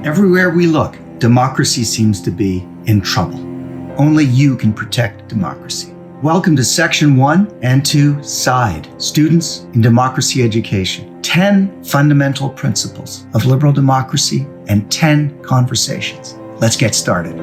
Everywhere we look, democracy seems to be in trouble. Only you can protect democracy. Welcome to Section 1 and 2 S.I.D.E, Students in Democracy Education. 10 fundamental principles of liberal democracy and 10 conversations. Let's get started.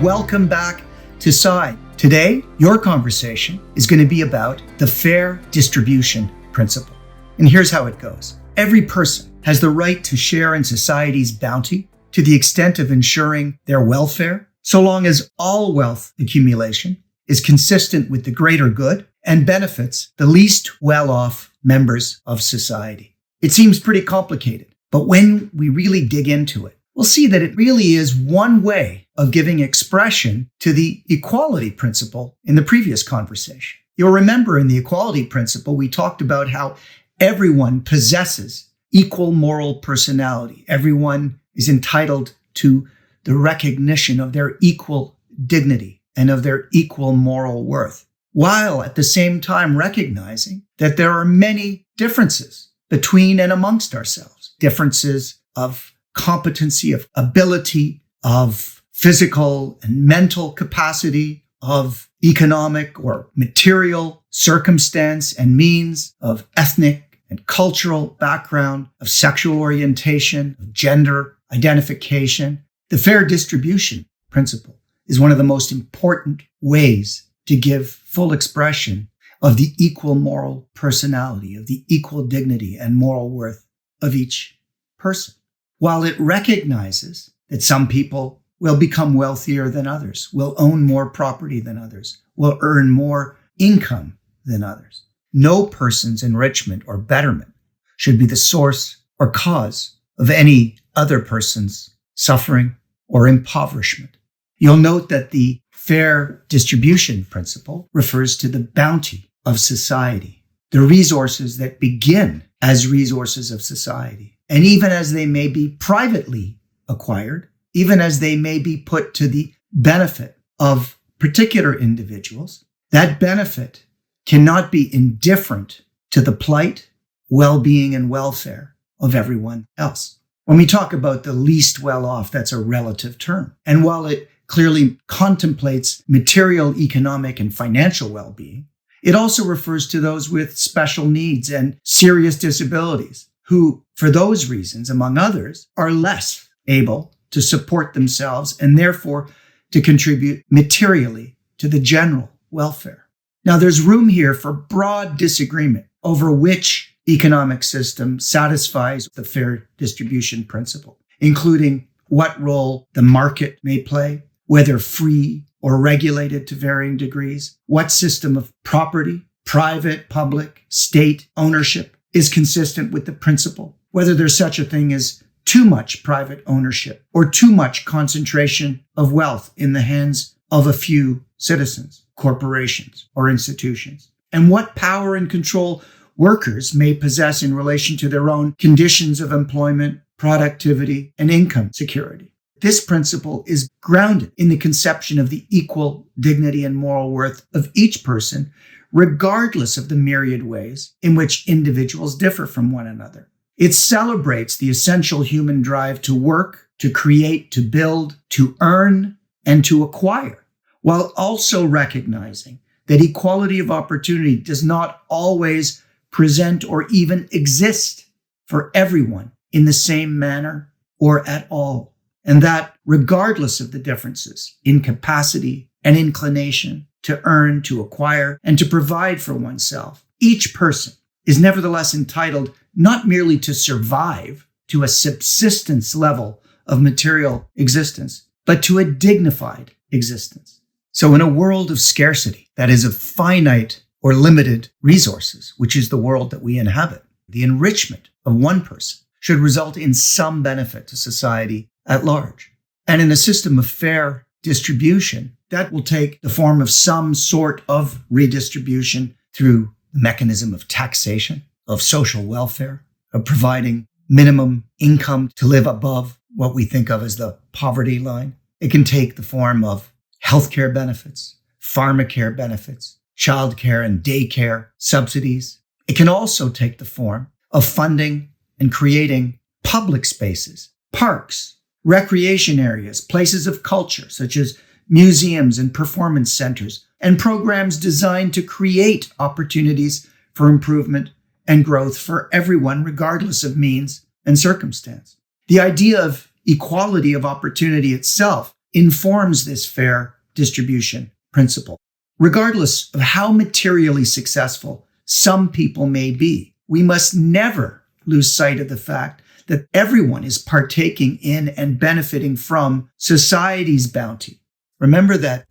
Welcome back to S.I.D.E. Today, your conversation is going to be about the fair distribution principle. And here's how it goes. Every person has the right to share in society's bounty to the extent of ensuring their welfare, so long as all wealth accumulation is consistent with the greater good and benefits the least well-off members of society. It seems pretty complicated, but when we really dig into it, we'll see that it really is one way of giving expression to the equality principle in the previous conversation. You'll remember in the equality principle, we talked about how everyone possesses equal moral personality. Everyone is entitled to the recognition of their equal dignity and of their equal moral worth, while at the same time recognizing that there are many differences between and amongst ourselves, differences of competency, of ability, of physical and mental capacity, of economic or material circumstance and means, of ethnic and cultural background, of sexual orientation, of gender identification. The fair distribution principle is one of the most important ways to give full expression of the equal moral personality, of the equal dignity and moral worth of each person. While it recognizes that some people will become wealthier than others, will own more property than others, will earn more income than others, no person's enrichment or betterment should be the source or cause of any other person's suffering or impoverishment. You'll note that the fair distribution principle refers to the bounty of society, the resources that begin as resources of society. And even as they may be privately acquired, even as they may be put to the benefit of particular individuals, that benefit cannot be indifferent to the plight, well-being, and welfare of everyone else. When we talk about the least well-off, that's a relative term. And while it clearly contemplates material, economic, and financial well-being, it also refers to those with special needs and serious disabilities, who, for those reasons, among others, are less able to support themselves and therefore to contribute materially to the general welfare. Now, there's room here for broad disagreement over which economic system satisfies the fair distribution principle, including what role the market may play, whether free or regulated to varying degrees, what system of property, private, public, state ownership is consistent with the principle, whether there's such a thing as too much private ownership or too much concentration of wealth in the hands of a few citizens, corporations, or institutions, and what power and control workers may possess in relation to their own conditions of employment, productivity, and income security. This principle is grounded in the conception of the equal dignity and moral worth of each person, regardless of the myriad ways in which individuals differ from one another. It celebrates the essential human drive to work, to create, to build, to earn, and to acquire, while also recognizing that equality of opportunity does not always present or even exist for everyone in the same manner or at all, and that regardless of the differences in capacity and inclination to earn, to acquire, and to provide for oneself, each person is nevertheless entitled not merely to survive to a subsistence level of material existence, but to a dignified existence. So in a world of scarcity, that is of finite or limited resources, which is the world that we inhabit, the enrichment of one person should result in some benefit to society at large. And in a system of fair distribution, that will take the form of some sort of redistribution through the mechanism of taxation, of social welfare, of providing minimum income to live above what we think of as the poverty line. It can take the form of healthcare benefits, pharmacare benefits, childcare and daycare subsidies. It can also take the form of funding and creating public spaces, parks, recreation areas, places of culture, such as museums and performance centers, and programs designed to create opportunities for improvement and growth for everyone, regardless of means and circumstance. The idea of equality of opportunity itself informs this fair distribution principle. Regardless of how materially successful some people may be, we must never lose sight of the fact that everyone is partaking in and benefiting from society's bounty. Remember that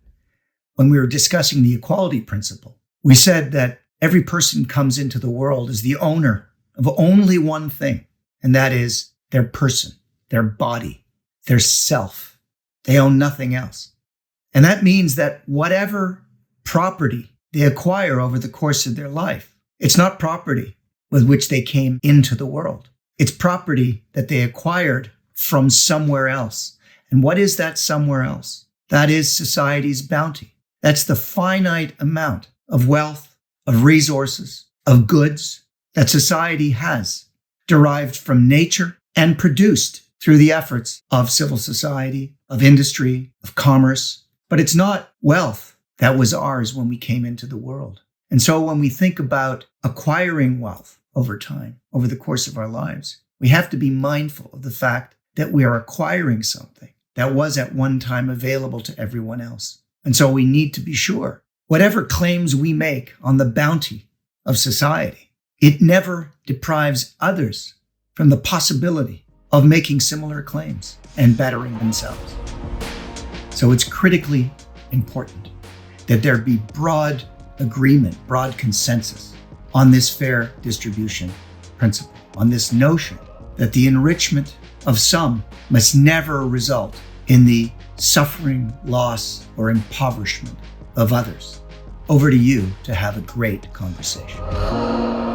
when we were discussing the equality principle, we said that every person comes into the world as the owner of only one thing, and that is their person, their body, their self. They own nothing else. And that means that whatever property they acquire over the course of their life, it's not property with which they came into the world. It's property that they acquired from somewhere else. And what is that somewhere else? That is society's bounty. That's the finite amount of wealth, of resources, of goods that society has, derived from nature and produced through the efforts of civil society, of industry, of commerce. But it's not wealth that was ours when we came into the world. And so when we think about acquiring wealth over time, over the course of our lives, we have to be mindful of the fact that we are acquiring something that was at one time available to everyone else. And so we need to be sure, whatever claims we make on the bounty of society, it never deprives others from the possibility of making similar claims and bettering themselves. So it's critically important that there be broad agreement, broad consensus on this fair distribution principle, on this notion that the enrichment of some must never result in the suffering, loss, or impoverishment of others. Over to you to have a great conversation.